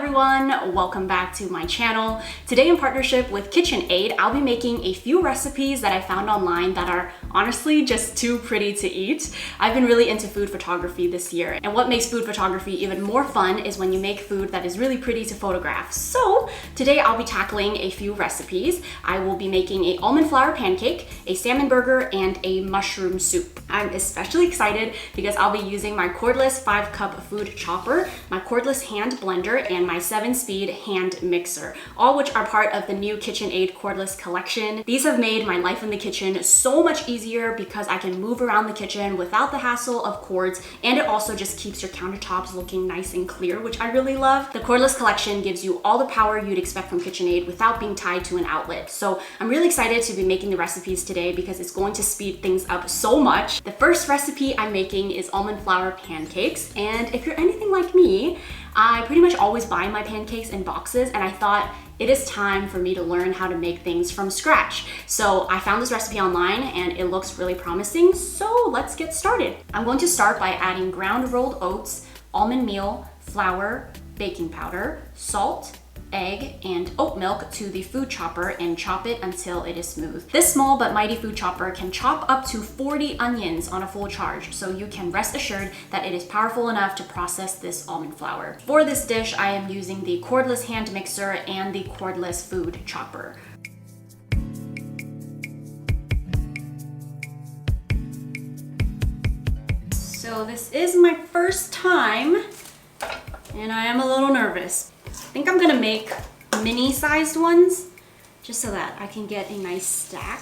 everyone, welcome back to my channel. Today in partnership with KitchenAid, I'll be making a few recipes that I found online that are honestly just too pretty to eat. I've been really into food photography this year, and what makes food photography even more fun is when you make food that is really pretty to photograph. So today I'll be tackling a few recipes. I will be making a almond flour pancake, a salmon burger, and a mushroom soup. I'm especially excited because I'll be using my cordless 5-cup food chopper, my cordless hand blender, and my 7-speed hand mixer, all which are part of the new KitchenAid Cordless collection. These have made my life in the kitchen so much easier because I can move around the kitchen without the hassle of cords, and it also just keeps your countertops looking nice and clear, which I really love. The cordless collection gives you all the power you'd expect from KitchenAid without being tied to an outlet. So I'm really excited to be making the recipes today because it's going to speed things up so much. The first recipe I'm making is almond flour pancakes, and if you're anything like me, I pretty much always buy my pancakes in boxes, and I thought it is time for me to learn how to make things from scratch. So I found this recipe online and it looks really promising, so let's get started. I'm going to start by adding ground rolled oats, almond meal, flour, baking powder, salt, egg, and oat milk to the food chopper and chop it until it is smooth. This small but mighty food chopper can chop up to 40 onions on a full charge, so you can rest assured that it is powerful enough to process this almond flour. For this dish, I am using the cordless hand mixer and the cordless food chopper. So this is my first time, and I am a little nervous. I think I'm gonna make mini sized ones just so that I can get a nice stack.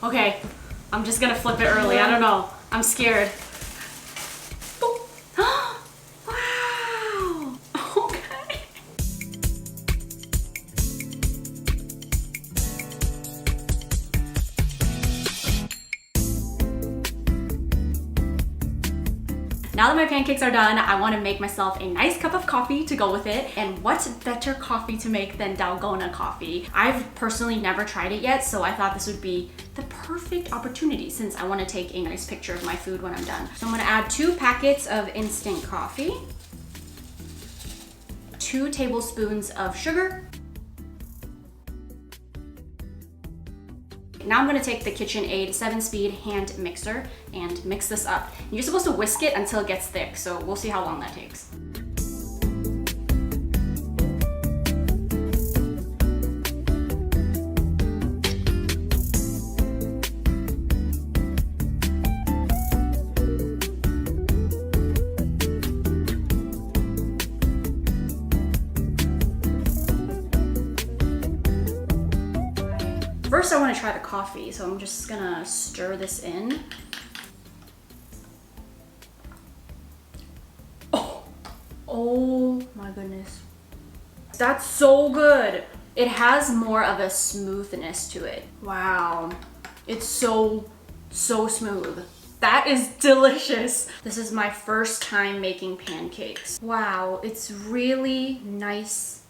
Okay, I'm just gonna flip it early. I don't know. I'm scared. Oh. Wow. Okay. Now that my pancakes are done, I want to make myself a nice cup of coffee to go with it. And what better coffee to make than Dalgona coffee? I've personally never tried it yet, so I thought this would be the perfect opportunity since I want to take a nice picture of my food when I'm done. So I'm going to add 2 packets of instant coffee, 2 tablespoons of sugar. Now I'm gonna take the KitchenAid 7-speed hand mixer and mix this up. You're supposed to whisk it until it gets thick, so we'll see how long that takes. First, I want to try the coffee, so I'm just gonna stir this in. Oh my goodness. That's so good. It has more of a smoothness to it. Wow. It's so smooth. That is delicious. This is my first time making pancakes. Wow, it's really nice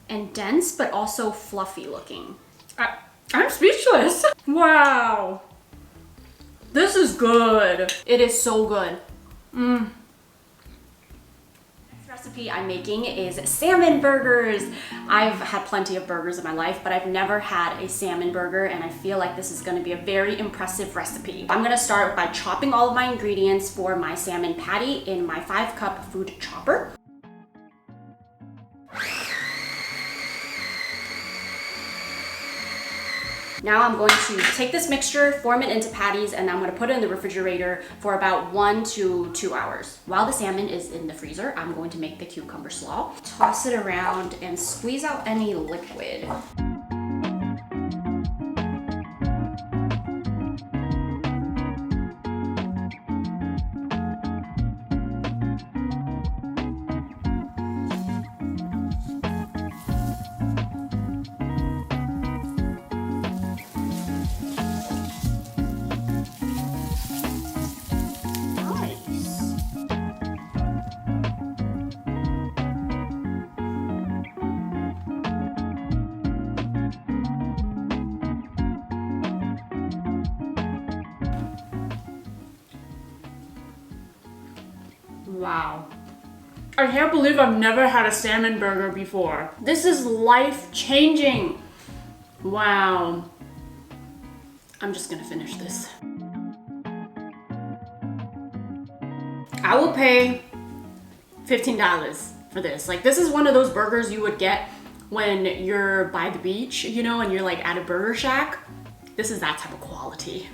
and dense, but also fluffy looking. I'm speechless. Wow. This is good. It is so good. Next recipe I'm making is salmon burgers. I've had plenty of burgers in my life, but I've never had a salmon burger, and I feel like this is gonna be a very impressive recipe. I'm gonna start by chopping all of my ingredients for my salmon patty in my 5-cup food chopper. Now I'm going to take this mixture, form it into patties, and I'm going to put it in the refrigerator for about 1 to 2 hours. While the salmon is in the freezer, I'm going to make the cucumber slaw. Toss it around and squeeze out any liquid. Wow. I can't believe I've never had a salmon burger before. This is life-changing. Wow. I'm just gonna finish this. I will pay $15 for this. Like, this is one of those burgers you would get when you're by the beach, you know, and you're like at a burger shack. This is that type of quality.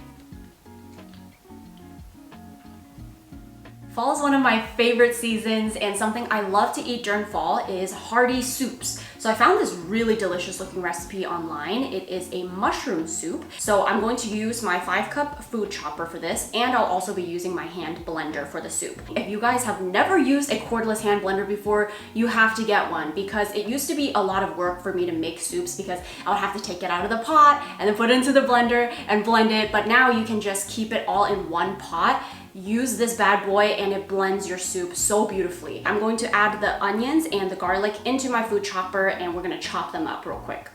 Fall is one of my favorite seasons, and something I love to eat during fall is hearty soups. So I found this really delicious looking recipe online. It is a mushroom soup. So I'm going to use my 5-cup food chopper for this, and I'll also be using my hand blender for the soup. If you guys have never used a cordless hand blender before, you have to get one, because it used to be a lot of work for me to make soups because I would have to take it out of the pot and then put it into the blender and blend it. But now you can just keep it all in one pot. Use this bad boy and it blends your soup so beautifully. I'm going to add the onions and the garlic into my food chopper, and we're gonna chop them up real quick.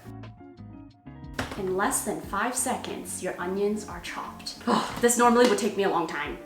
In less than 5 seconds, your onions are chopped. Oh, this normally would take me a long time.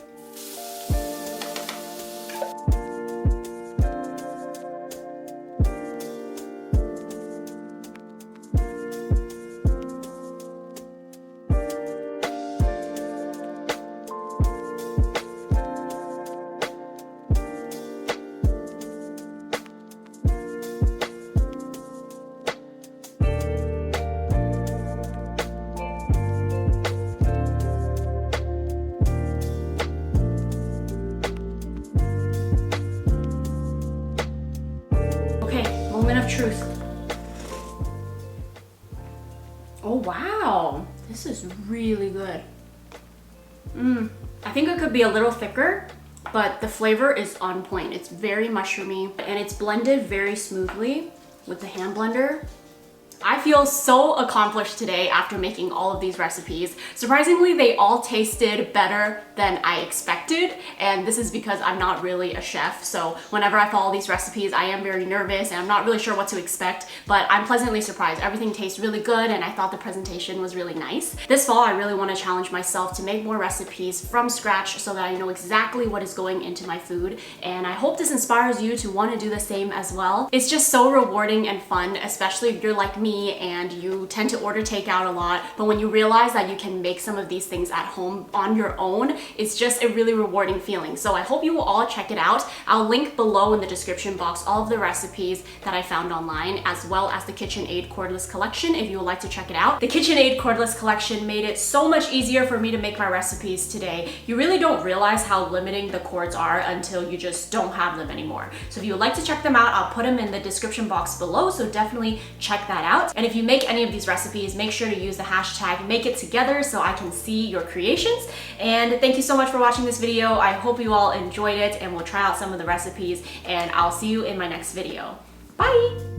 Moment of truth. Oh wow, this is really good. I think it could be a little thicker, but the flavor is on point. It's very mushroomy and it's blended very smoothly with the hand blender. I feel so accomplished today after making all of these recipes. Surprisingly, they all tasted better than I expected, and this is because I'm not really a chef, so whenever I follow these recipes, I am very nervous and I'm not really sure what to expect, but I'm pleasantly surprised. Everything tastes really good, and I thought the presentation was really nice. This fall, I really want to challenge myself to make more recipes from scratch so that I know exactly what is going into my food, and I hope this inspires you to want to do the same as well. It's just so rewarding and fun, especially if you're like me and you tend to order takeout a lot, but when you realize that you can make some of these things at home on your own, it's just a really rewarding feeling. So I hope you will all check it out. I'll link below in the description box all of the recipes that I found online, as well as the KitchenAid Cordless collection if you would like to check it out. The KitchenAid Cordless collection made it so much easier for me to make my recipes today. You really don't realize how limiting the cords are until you just don't have them anymore. So if you would like to check them out, I'll put them in the description box below, so definitely check that out. And if you make any of these recipes, make sure to use the hashtag #MakeItTogether so I can see your creations. And thank you so much for watching this video. I hope you all enjoyed it, and we'll try out some of the recipes, and I'll see you in my next video. Bye!